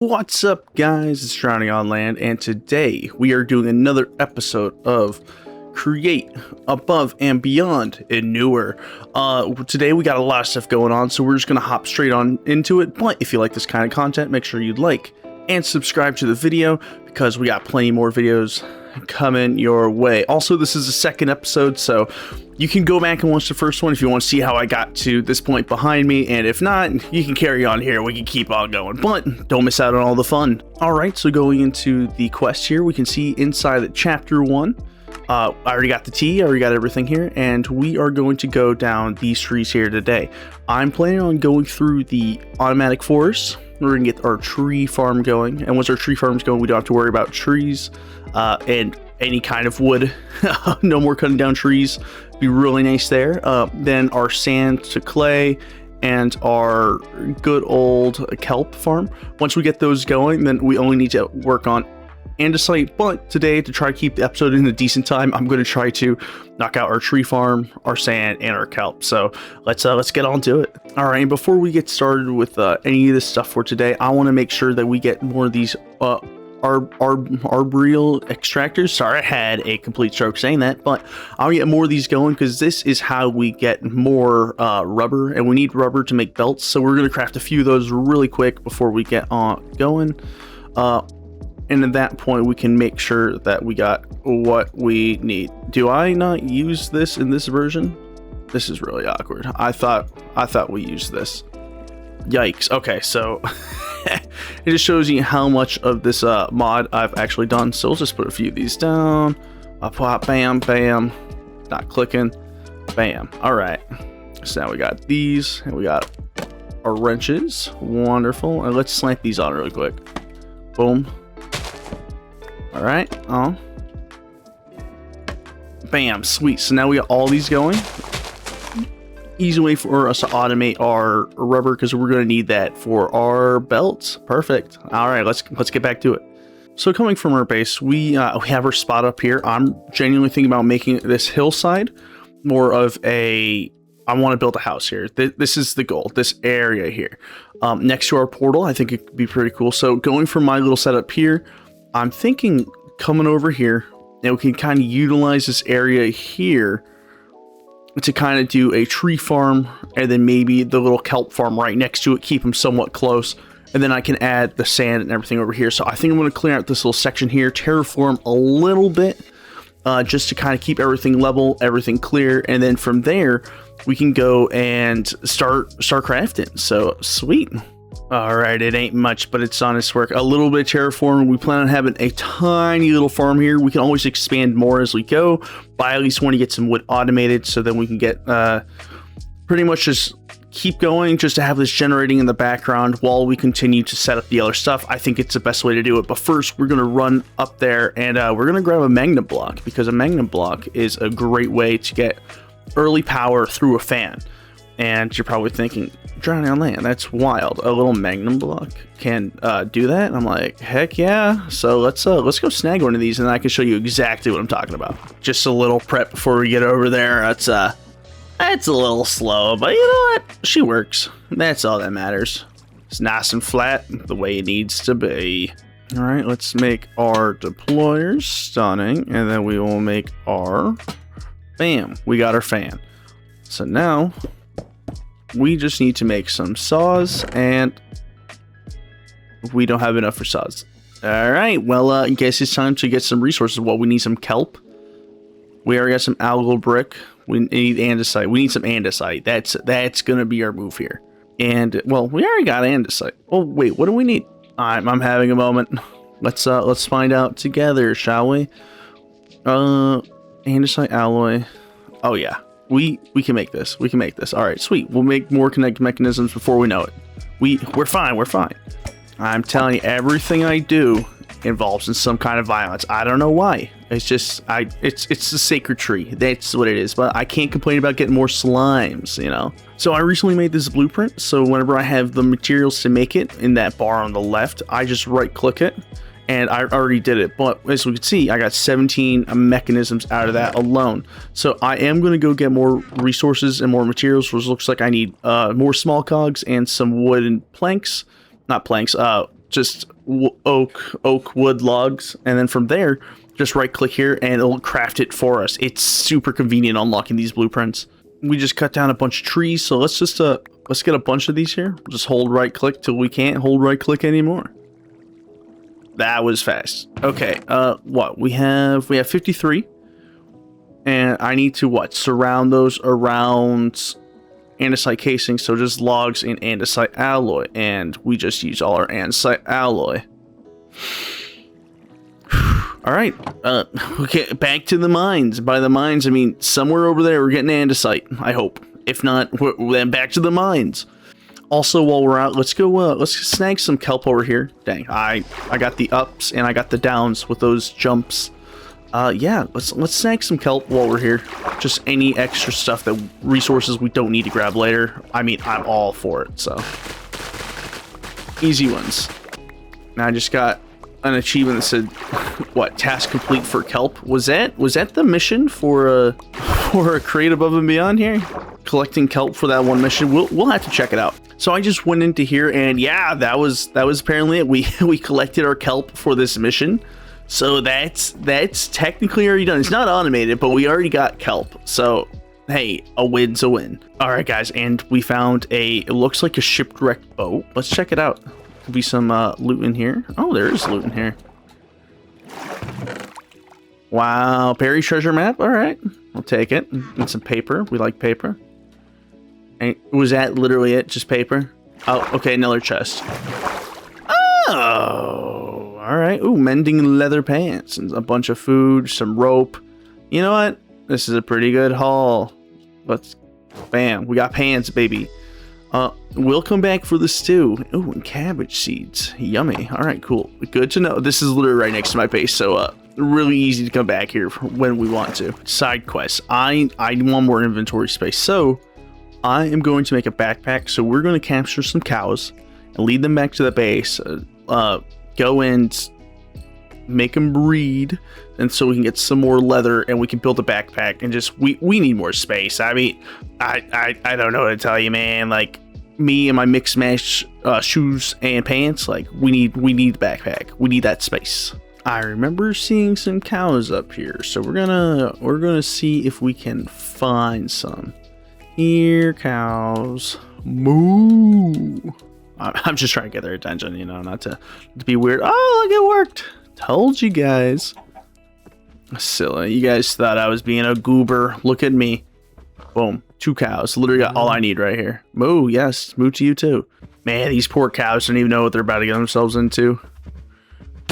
What's up, guys? It's Drowning on Land, and today we are doing another episode of Create Above and Beyond and Newer. Today we got a lot of stuff going on, so we're just gonna hop straight on into it. But if you like this kind of content, make sure you like and subscribe to the video because we got plenty more videos coming your way. Also, this is the second episode, so you can go back and watch the first one if you want to see how I got to this point behind me, and if not, you can carry on here. We can keep on going, but don't miss out on all the fun. Alright, so going into the quest here, we can see inside chapter 1, I already got the tea, I already got everything here, and we are going to go down these trees here today. I'm planning on going through the automatic forest. We're going to get our tree farm going, and once our tree farm's going, we don't have to worry about trees and any kind of wood. No more cutting down trees. Be really nice there. Then our sand to clay and our good old kelp farm. Once we get those going, then we only need to work on andesite. But today, to try to keep the episode in a decent time, I'm going to try to knock out our tree farm, our sand, and our kelp. So let's get on to it. All right, and before we get started with any of this stuff for today, I want to make sure that we get more of these arboreal extractors. Sorry, I had a complete stroke saying that, but I'll get more of these going because this is how we get more rubber, and we need rubber to make belts. So we're going to craft a few of those really quick before we get on going. And at that point, we can make sure that we got what we need. Do I not use this in this version? This is really awkward. I thought we used this. Yikes. Okay, so it just shows you how much of this mod I've actually done. So we'll just put a few of these down. Pop, bam, bam. Not clicking. Bam. All right. So now we got these, and we got our wrenches. Wonderful. And let's slant these on really quick. Boom. All right. Oh. Bam. Sweet. So now we got all these going. Easy way for us to automate our rubber because we're going to need that for our belts. Perfect. All right, let's get back to it. So coming from our base, we have our spot up here. I'm genuinely thinking about making this hillside more of a. I want to build a house here. This is the goal. This area here, next to our portal. I think it could be pretty cool. So going from my little setup here, I'm thinking coming over here, and we can kind of utilize this area here to kind of do a tree farm, and then maybe the little kelp farm right next to it, keep them somewhat close, and then I can add the sand and everything over here. So I think I'm going to clear out this little section here, terraform a little bit, just to kind of keep everything level, everything clear, and then from there we can go and start crafting. So sweet. All right, it ain't much, but it's honest work. A little bit of terraforming. We plan on having a tiny little farm here. We can always expand more as we go, but I at least want to get some wood automated so then we can get pretty much just keep going, just to have this generating in the background while we continue to set up the other stuff. I think it's the best way to do it. But first, we're going to run up there and we're going to grab a magnet block, because a magnet block is a great way to get early power through a fan. And you're probably thinking, Drowning on Land, that's wild. A little magnum block can do that? And I'm like, heck yeah. So let's go snag one of these, and I can show you exactly what I'm talking about. Just a little prep before we get over there. It's a little slow, but you know what? She works. That's all that matters. It's nice and flat, the way it needs to be. All right, let's make our deployers stunning, and then we will make our bam. We got our fan. So now we just need to make some saws, and we don't have enough for saws. All right, well, I guess it's time to get some resources. Well, we need some kelp. We already got some algal brick. We need andesite. We need some andesite. That's gonna be our move here. And well, we already got andesite. Oh wait, what do we need? I'm having a moment. Let's find out together, shall we? Andesite alloy. Oh yeah. We can make this. We can make this. All right, sweet. We'll make more connected mechanisms before we know it. We're fine. We're fine. I'm telling you, everything I do involves in some kind of violence. I don't know why. It's just it's the sacred tree. That's what it is. But I can't complain about getting more slimes, you know. So I recently made this blueprint. So whenever I have the materials to make it in that bar on the left, I just right click it. And I already did it, but as we can see, I got 17 mechanisms out of that alone. So I am going to go get more resources and more materials, which looks like I need more small cogs and some wood and planks. Not planks, just oak wood logs, and then from there, just right click here and it'll craft it for us. It's super convenient unlocking these blueprints. We just cut down a bunch of trees, so let's just let's get a bunch of these here. We'll just hold right click till we can't hold right click anymore. That was fast. Okay, what we have 53, and I need to what, surround those around andesite casing, so just logs and andesite alloy, and we just use all our andesite alloy. All right, okay, back to the mines. By the mines, I mean somewhere over there we're getting andesite, I hope. If not, then back to the mines. Also, while we're out, let's go, let's snag some kelp over here. Dang, I got the ups and I got the downs with those jumps. Yeah, let's snag some kelp while we're here. Just any extra stuff, that resources we don't need to grab later. I mean, I'm all for it, so. Easy ones. Now I just got an achievement that said, what, task complete for kelp? Was that the mission for a Create Above and Beyond here? Collecting kelp for that one mission. We'll have to check it out. So I just went into here, and yeah, that was apparently it. We collected our kelp for this mission. So that's technically already done. It's not automated, but we already got kelp. So hey, a win's a win. All right, guys, and we found it looks like a shipwrecked boat. Let's check it out. Could be some loot in here. Oh, there is loot in here. Wow, Perry treasure map. All right, I'll take it. And some paper. We like paper. And was that literally it? Just paper? Oh, okay, another chest. Oh, all right. Ooh, mending leather pants and a bunch of food, some rope. You know what? This is a pretty good haul. Let's, bam, we got pants, baby. We'll come back for the stew. Ooh, and cabbage seeds. Yummy. All right, cool. Good to know. This is literally right next to my base, so really easy to come back here when we want to. Side quests. I want more inventory space, so I am going to make a backpack. So we're going to capture some cows and lead them back to the base. Go and make them breed, and so we can get some more leather and we can build a backpack, and just we need more space. I mean, I don't know what to tell you, man. Like, me and my mix match shoes and pants, like we need the backpack. We need that space. I remember seeing some cows up here, so we're gonna see if we can find some. Here, cows, moo. I'm just trying to get their attention, you know, not to be weird. Oh, look, it worked. Told you guys. Silly. You guys thought I was being a goober. Look at me. Boom. 2 cows. Literally got all I need right here. Moo, yes. Moo to you too. Man, these poor cows don't even know what they're about to get themselves into.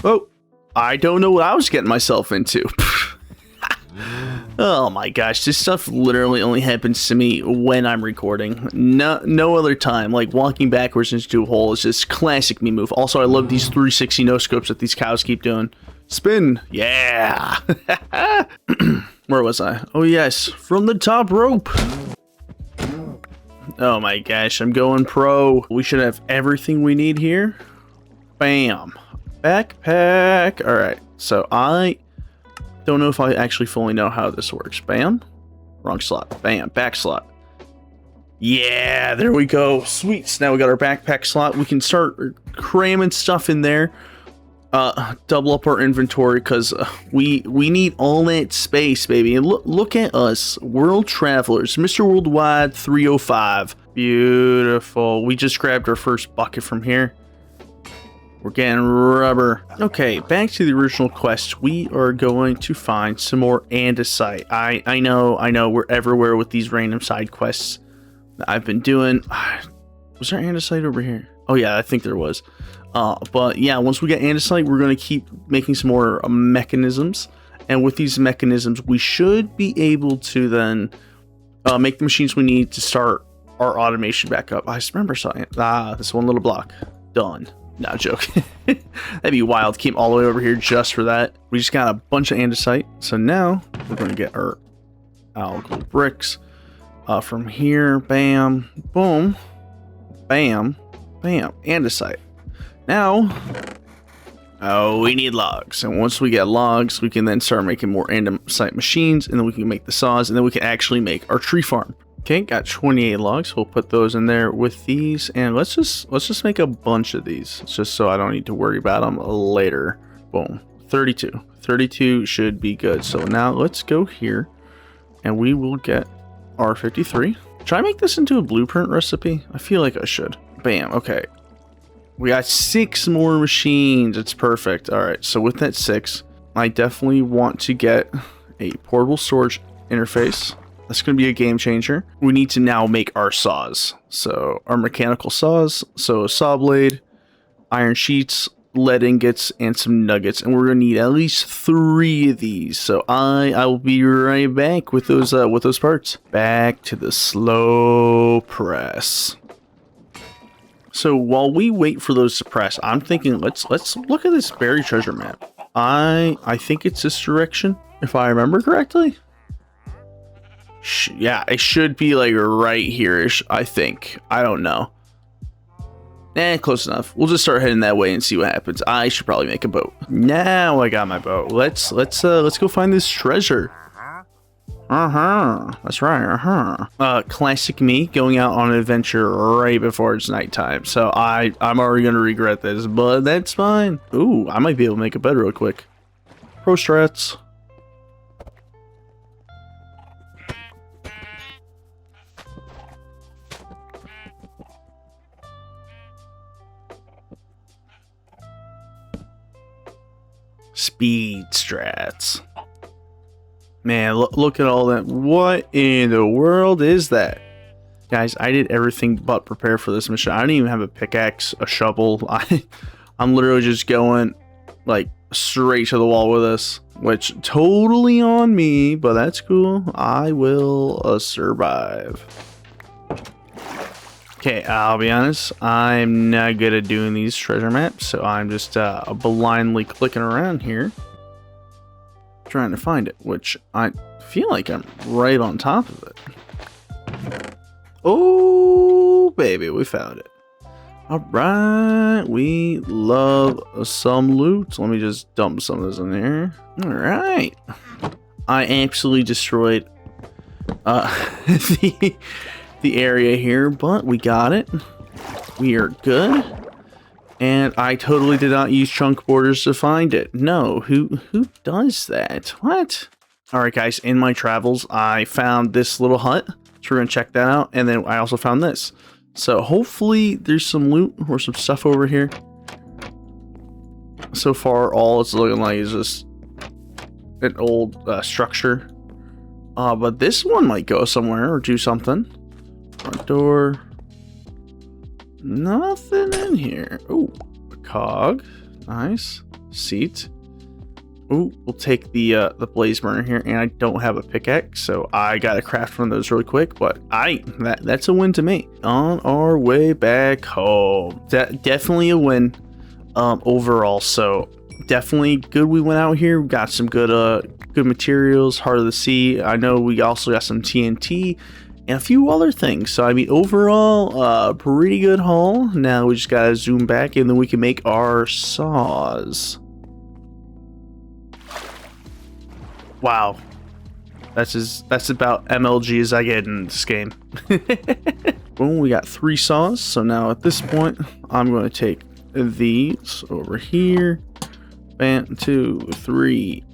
Oh, I don't know what I was getting myself into. Oh my gosh, this stuff literally only happens to me when I'm recording. No other time. Like, walking backwards into a hole is just classic me move. Also, I love these 360 no scopes that these cows keep doing. Spin. Yeah. Where was I? Oh yes, from the top rope. Oh my gosh, I'm going pro. We should have everything we need here. Bam. Backpack. All right, so I don't know if I actually fully know how this works. Bam. Wrong slot. Bam. Back slot. Yeah, there we go. Sweet. So now we got our backpack slot. We can start cramming stuff in there. Double up our inventory, because we need all that space, baby. And look at us. World Travelers. Mr. Worldwide 305. Beautiful. We just grabbed our first bucket from here. We're getting rubber. Okay, back to the original quest. We are going to find some more andesite. I know we're everywhere with these random side quests that I've been doing. Was there andesite over here? Oh yeah, I think there was. But yeah, once we get andesite, we're going to keep making some more mechanisms. And with these mechanisms, we should be able to then make the machines we need to start our automation back up. I just remember something. This one little block. Done. Not joking. That'd be wild. Came all the way over here just for that. We just got a bunch of andesite. So now we're going to get our algal bricks from here. Bam. Boom. Bam. Bam. Andesite. Now, we need logs. And once we get logs, we can then start making more andesite machines. And then we can make the saws. And then we can actually make our tree farm. Okay, got 28 logs. We'll put those in there with these, and let's just make a bunch of these, just so I don't need to worry about them later. Boom, 32. 32 should be good. So now let's go here, and we will get our 53. Should I make this into a blueprint recipe? I feel like I should. Bam. Okay. We got 6 more machines. It's perfect. All right. So with that 6, I definitely want to get a portable storage interface. That's going to be a game changer. We need to now make our saws. So our mechanical saws. So a saw blade, iron sheets, lead ingots, and some nuggets. And we're going to need at least 3 of these. So I will be right back with those parts. Back to the slow press. So while we wait for those to press, I'm thinking let's look at this buried treasure map. I think it's this direction, if I remember correctly. Yeah, it should be like right here-ish, I think. I don't know. Close enough. We'll just start heading that way and see what happens. I should probably make a boat. Now I got my boat. Let's go find this treasure. That's right. Classic me going out on an adventure right before it's nighttime. So I'm already gonna regret this, but that's fine. Ooh, I might be able to make a bed real quick. Pro strats. Speed strats. Man, look at all that. What in the world is that? Guys, I did everything but prepare for this mission. I didn't even have a pickaxe, a shovel. I'm literally just going like straight to the wall with this, which totally on me, but that's cool. I will survive. Okay, I'll be honest, I'm not good at doing these treasure maps, so I'm just blindly clicking around here, trying to find it, which I feel like I'm right on top of it. Oh, baby, we found it. All right, we love some loot. Let me just dump some of this in there. All right. I absolutely destroyed the area here, but we got it. We are good. And I totally did not use chunk borders to find it. No, who does that? What? All right, guys, in my travels, I found this little hut. So we're gonna check that out. And then I also found this. So hopefully there's some loot or some stuff over here. So far, all it's looking like is just an old structure. But this one might go somewhere or do something. Front door. Nothing in here. Oh, a cog. Nice. Seat. Oh, we'll take the blaze burner here, and I don't have a pickaxe, so I gotta craft one of those really quick. But that's a win to me. On our way back home, definitely a win overall. So definitely good. We went out here. We got some good materials. Heart of the Sea. I know we also got some TNT. And a few other things. So, I mean, overall, pretty good haul. Now we just gotta zoom back and then we can make our saws. Wow. That's about MLG as I get in this game. Boom, we got 3 saws. So now at this point, I'm going to take these over here. Bam, 2, 3.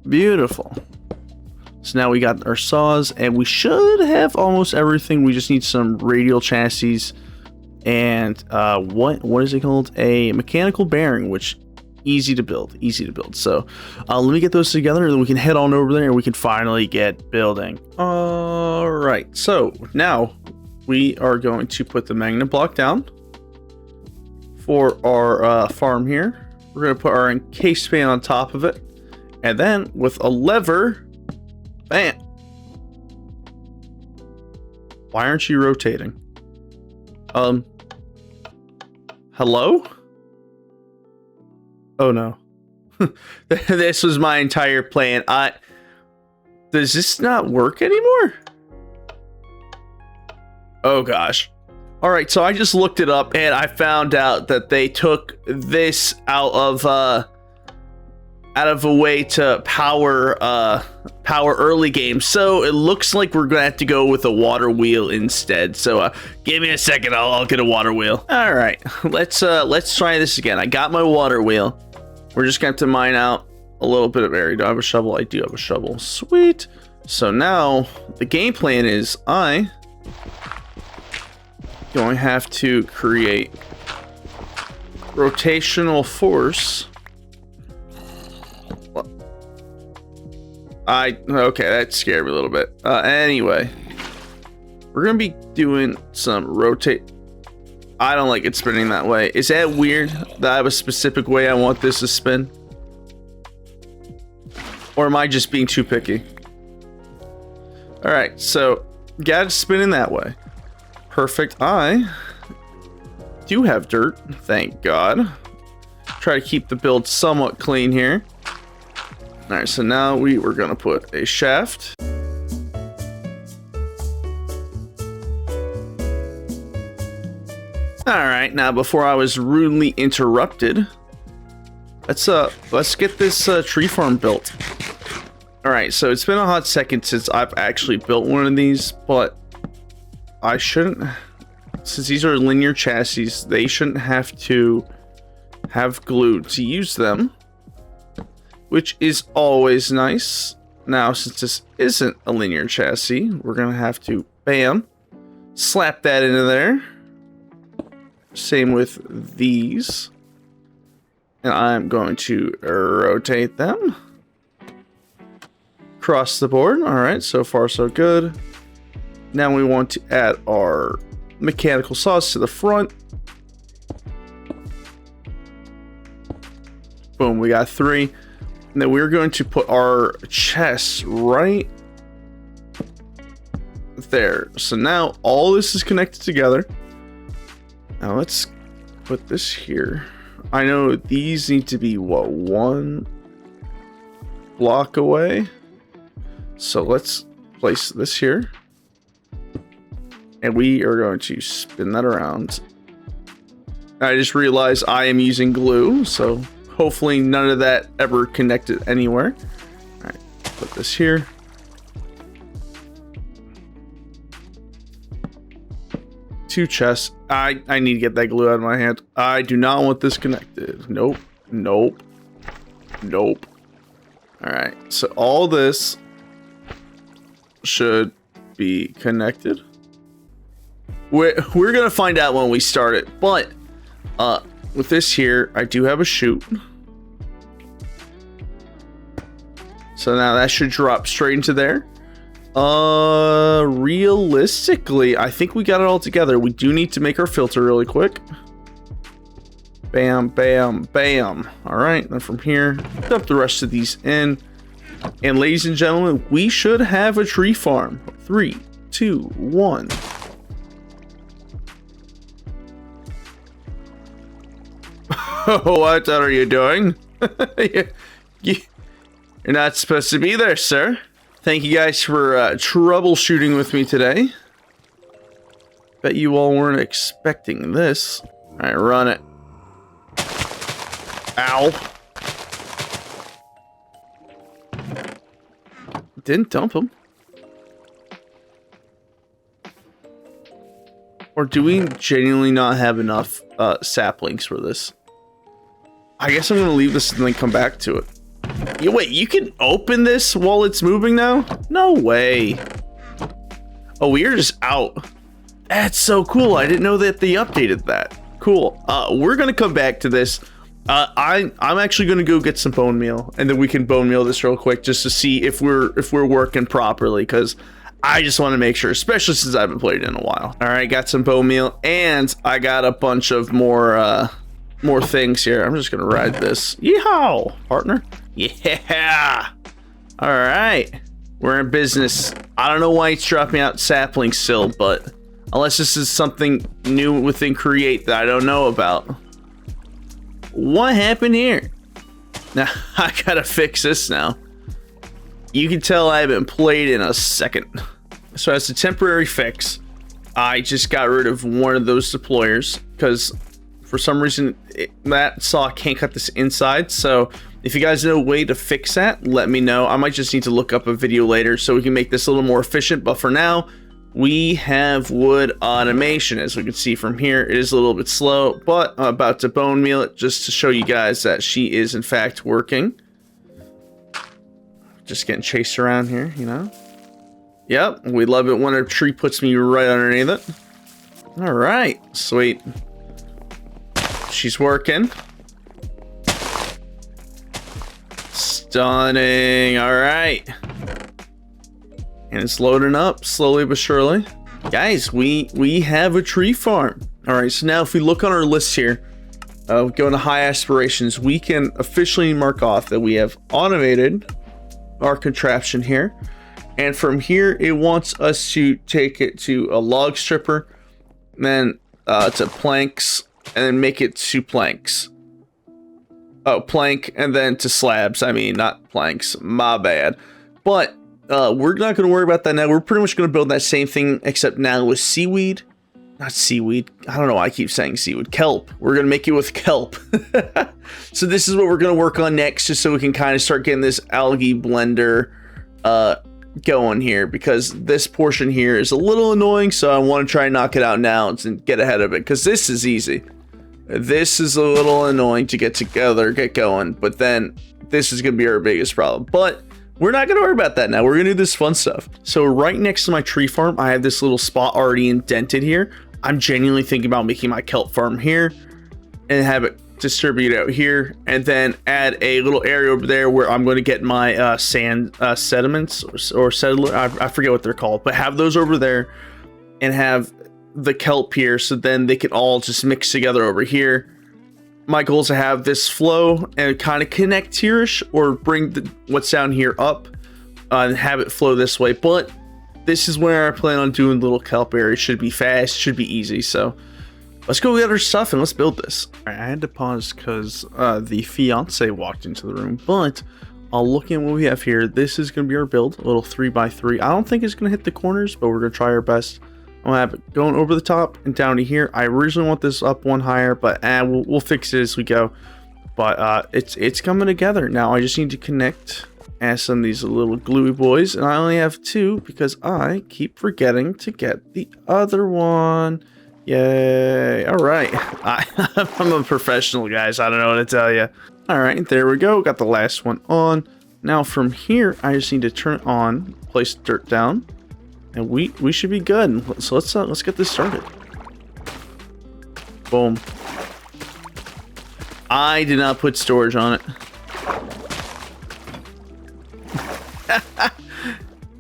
Beautiful. So now we got our saws, and we should have almost everything. We just need some radial chassis and what is it called? A mechanical bearing, which easy to build. So let me get those together, and then we can head on over there, and we can finally get building. All right. So now we are going to put the magnet block down for our farm here. We're going to put our encased fan on top of it, and then with a lever. Bam! Why aren't you rotating? Hello? Oh no. This was my entire plan. Does this not work anymore? Oh gosh. Alright, so I just looked it up and I found out that they took this out of out of a way to power early game. So it looks like we're gonna have to go with a water wheel instead. So give me a second, I'll get a water wheel. All right, let's try this again. I got my water wheel. We're just gonna have to mine out a little bit of area. Do I have a shovel? I do have a shovel. Sweet. So now the game plan is I going to have to create rotational force. Okay, that scared me a little bit. Anyway, we're gonna be doing some rotate. I don't like it spinning that way. Is that weird that I have a specific way I want this to spin? Or am I just being too picky? All right, so got it spinning that way. Perfect. I do have dirt, thank God. Try to keep the build somewhat clean here. All right, so now we're gonna put a shaft. All right, now before I was rudely interrupted, let's get this tree farm built. All right, so it's been a hot second since I've actually built one of these, but I shouldn't, since these are linear chassis, they shouldn't have to have glue to use them, which is always nice. Now, since this isn't a linear chassis, we're gonna have to, bam, slap that into there. Same with these. And I'm going to rotate them across the board. All right, so far so good. Now we want to add our mechanical saws to the front. Boom, we got 3. And then we're going to put our chests right there. So now all this is connected together. Now let's put this here. I know these need to be, what, 1 block away? So let's place this here. And we are going to spin that around. I just realized I am using glue, so hopefully none of that ever connected anywhere. All right, put this here. Two chests. I need to get that glue out of my hand. I do not want this connected. Nope. Nope. Nope. All right. So all this should be connected. We're gonna find out when we start it. But with this here, I do have a chute. So now that should drop straight into there. Realistically, I think we got it all together. We do need to make our filter really quick. Bam, bam, bam. All right, then from here, dump the rest of these in. And ladies and gentlemen, we should have a tree farm. 3, 2, 1. What are you doing? You're not supposed to be there, sir. Thank you guys for troubleshooting with me today. Bet you all weren't expecting this. All right, run it. Ow. Didn't dump him. Or do we genuinely not have enough saplings for this? I guess I'm going to leave this and then come back to it. Wait, you can open this while it's moving now? No way. Oh, we're just out. That's so cool. I didn't know that they updated that. Cool. We're gonna come back to this. I'm actually gonna go get some bone meal, and then we can bone meal this real quick just to see if we're working properly, because I just want to make sure, especially since I haven't played in a while. All right, got some bone meal, and I got a bunch of more things here. I'm just gonna ride this. Yeehaw, partner. Yeah. All right, we're in business. I don't know why it's dropping out saplings still, but unless this is something new within Create that I don't know about. What happened here? Now I gotta fix this now. You can tell I haven't played in a second. So as a temporary fix, I just got rid of one of those deployers because for some reason that saw can't cut this inside. So If you guys know a way to fix that, let me know. I might just need to look up a video later so we can make this a little more efficient. But for now, we have wood automation. As we can see from here, it is a little bit slow, but I'm about to bone meal it just to show you guys that she is in fact working. Just getting chased around here, you know. Yep, we love it when a tree puts me right underneath it. All right, sweet. She's working. Stunning. All right. And it's loading up slowly but surely. Guys, we have a tree farm. All right, so now if we look on our list here, go into high aspirations, we can officially mark off that we have automated our contraption here. And from here, it wants us to take it to a log stripper, then to planks, and then make it to planks. Oh, plank, and then to slabs. I mean, not planks. My bad. But we're not going to worry about that now. We're pretty much going to build that same thing, except now with seaweed. Not seaweed. I don't know why I keep saying seaweed. Kelp. We're going to make it with kelp. So this is what we're going to work on next, just so we can kind of start getting this algae blender going here, because this portion here is a little annoying, so I want to try and knock it out now and get ahead of it, because this is easy. This is a little annoying to get together, get going, but then this is going to be our biggest problem. But we're not going to worry about that now. We're going to do this fun stuff. So right next to my tree farm, I have this little spot already indented here. I'm genuinely thinking about making my kelp farm here and have it distribute out here, and then add a little area over there where I'm going to get my sand sediments or settler. I forget what they're called, but have those over there and have the kelp here, so then they can all just mix together over here. My goal is to have this flow and kind of connect here-ish, or bring what's down here up and have it flow this way. But this is where I plan on doing little kelp areas. Should be fast, should be easy. So let's go get our stuff and let's build this. All right, I had to pause because the fiance walked into the room, but looking at what we have here, this is going to be our build, a little 3x3. I don't think it's going to hit the corners, but we're going to try our best. I'm going to have it going over the top and down to here. I originally want this up one higher, but we'll fix it as we go. But it's coming together. Now I just need to connect as some of these little gluey boys, and I only have 2 because I keep forgetting to get the other one. Yay. All right. I'm a professional, guys. I don't know what to tell you. All right, there we go. Got the last one on. Now from here, I just need to turn it on, place dirt down, and we should be good. So let's get this started. Boom. I did not put storage on it.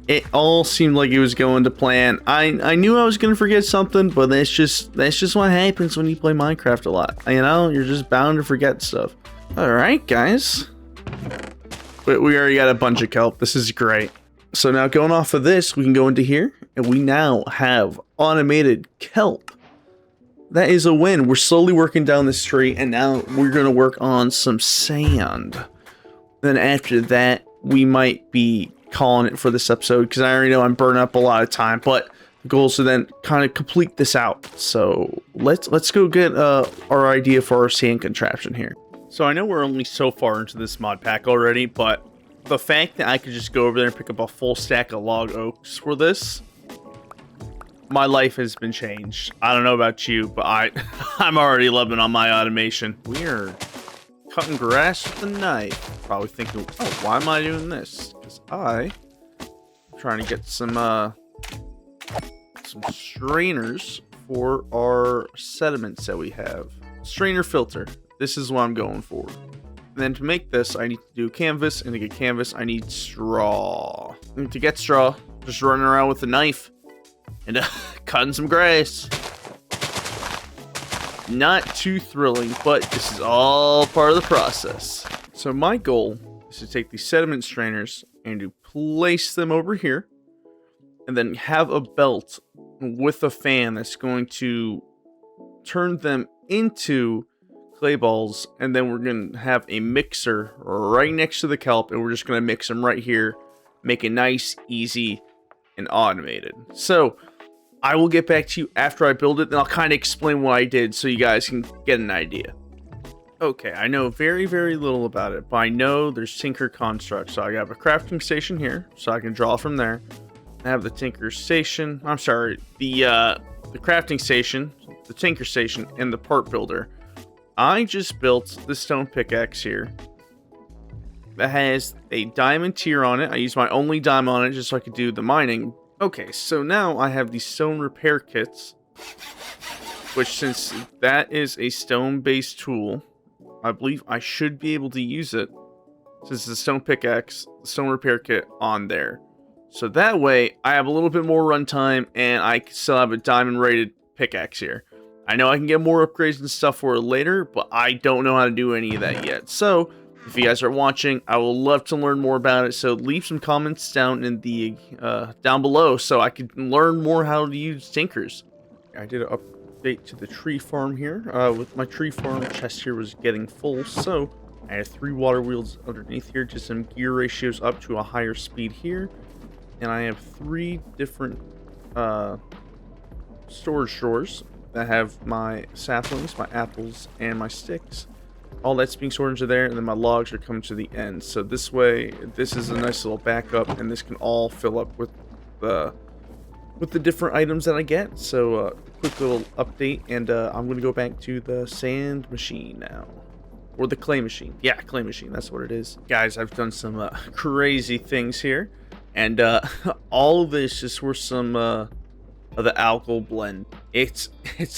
It all seemed like it was going to plan. I knew I was going to forget something, but that's just what happens when you play Minecraft a lot. You know, you're just bound to forget stuff. All right, guys. But we already got a bunch of kelp. This is great. So now going off of this, we can go into here, and we now have automated kelp. That is a win. We're slowly working down this tree, and now we're going to work on some sand. Then after that, we might be calling it for this episode, because I already know I'm burning up a lot of time, but the goal is to then kind of complete this out. So let's go get our idea for our sand contraption here. So I know we're only so far into this mod pack already, but the fact that I could just go over there and pick up a full stack of log oaks for this, my life has been changed. I don't know about you, but I'm already loving on my automation. Weird. Cutting grass with a knife. Probably thinking, oh, why am I doing this? Because I'm trying to get some strainers for our sediments that we have. Strainer filter. This is what I'm going for. And then to make this, I need to do canvas, and to get canvas, I need straw. And to get straw, just running around with a knife and cutting some grass. Not too thrilling, but this is all part of the process. So my goal is to take these sediment strainers and to place them over here, and then have a belt with a fan that's going to turn them into clay balls, and then we're going to have a mixer right next to the kelp, and we're just going to mix them right here, make it nice, easy, and automated. So I will get back to you after I build it, and I'll kind of explain what I did so you guys can get an idea. Okay, I know very, very little about it, but I know there's Tinker Construct. So I have a crafting station here, so I can draw from there. I have the Tinker Station. I'm sorry, the crafting station, the Tinker Station, and the part builder. I just built the stone pickaxe here. That has a diamond tier on it. I used my only diamond on it just so I could do the mining. Okay, so now I have these stone repair kits, which since that is a stone-based tool, I believe I should be able to use it since it's a stone pickaxe, the stone repair kit on there. So that way, I have a little bit more runtime and I still have a diamond rated pickaxe here. I know I can get more upgrades and stuff for it later, but I don't know how to do any of that yet. So, if you guys are watching, I would love to learn more about it. So leave some comments down in the down below so I can learn more how to use tinkers. I did an update to the tree farm here. With my tree farm chest here was getting full, so I had 3 water wheels underneath here, just some gear ratios up to a higher speed here, and I have 3 different storage drawers that have my saplings, my apples, and my sticks. All that's being stored into there, and then my logs are coming to the end. So this way, this is a nice little backup, and this can all fill up with the different items that I get. So quick little update, and I'm gonna go back to the sand machine now, or the clay machine. Yeah, clay machine. That's what it is, guys. I've done some crazy things here, and all of this is for some of the algal blend. It's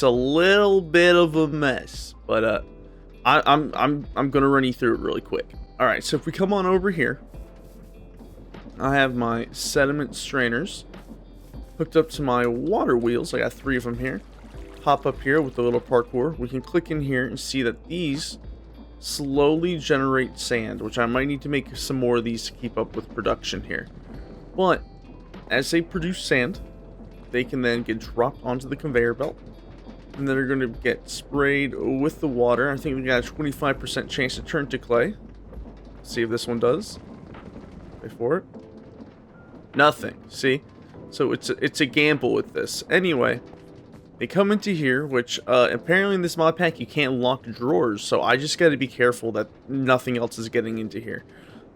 a little bit of a mess, but I'm gonna run you through it really quick. All right, so if we come on over here, I have my sediment strainers hooked up to my water wheels. I got 3 of them here. Hop up here with the little parkour. We can click in here and see that these slowly generate sand, which I might need to make some more of these to keep up with production here. But as they produce sand, they can then get dropped onto the conveyor belt, and then they're going to get sprayed with the water. I think we got a 25% chance to turn to clay. Let's see if this one does. Wait for it. Nothing. See? So it's a gamble with this. Anyway, they come into here, which apparently in this mod pack you can't lock drawers, so I just got to be careful that nothing else is getting into here.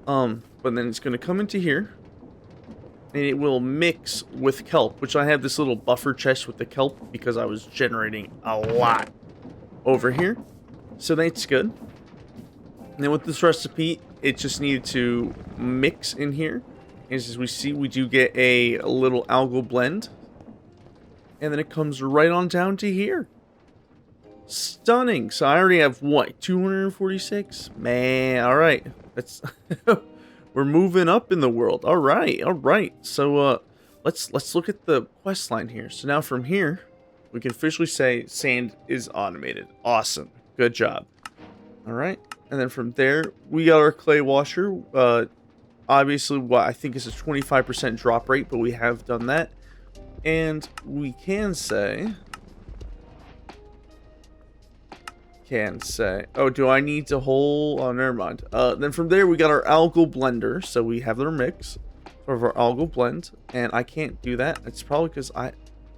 But then it's going to come into here, and it will mix with kelp, which I have this little buffer chest with the kelp because I was generating a lot over here. So that's good. And then with this recipe, it just needed to mix in here. And as we see, we do get a little algal blend. And then it comes right on down to here. Stunning. So I already have, what, 246? Man, alright. That's... We're moving up in the world. All right. So let's look at the quest line here. So now from here, we can officially say sand is automated. Awesome. Good job. All right. And then from there, we got our clay washer. Obviously, what I think is a 25% drop rate, but we have done that. And we can say, oh, do I need to hold? Oh, never mind. Then from there, we got our algal blender. So we have our mix of our algal blend, and I can't do that. It's probably because I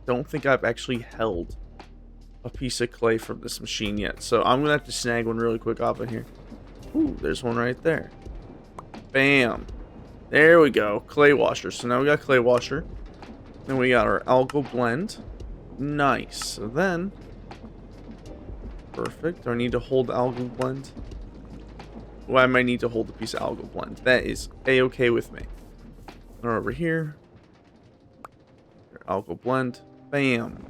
don't think I've actually held a piece of clay from this machine yet. So I'm gonna have to snag one really quick off of here. Ooh, there's one right there. Bam. There we go. Clay washer. So now we got clay washer. Then we got our algal blend. Nice. So then, perfect. Do I need to hold the algal blend? Why might I need to hold a piece of algal blend? That is a-okay with me. Or over here. Our algal blend. Bam.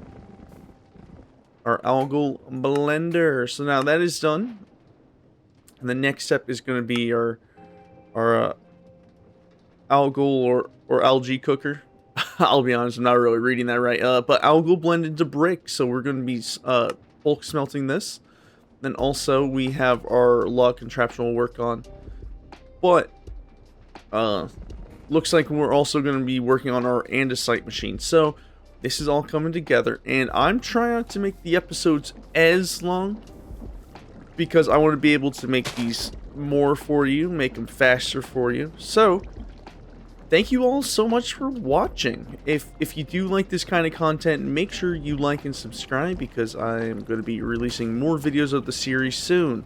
Our algal blender. So now that is done. And the next step is going to be our algal or algae cooker. I'll be honest, I'm not really reading that right. But algal blend into brick. So we're going to be bulk smelting this. Then also we have our log contraption we'll work on. But looks like we're also going to be working on our andesite machine. So this is all coming together, and I'm trying not to make the episodes as long because I want to be able to make these more for you, make them faster for you. So thank you all so much for watching. If you do like this kind of content, make sure you like and subscribe because I am going to be releasing more videos of the series soon.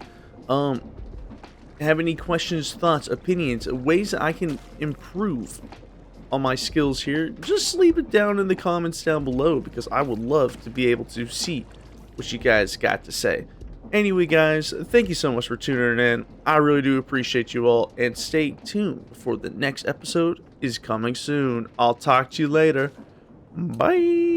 have any questions, thoughts, opinions, ways that I can improve on my skills here, just leave it down in the comments down below, because I would love to be able to see what you guys got to say. Anyway, guys, thank you so much for tuning in. I really do appreciate you all, and stay tuned for the next episode is coming soon. I'll talk to you later. Bye.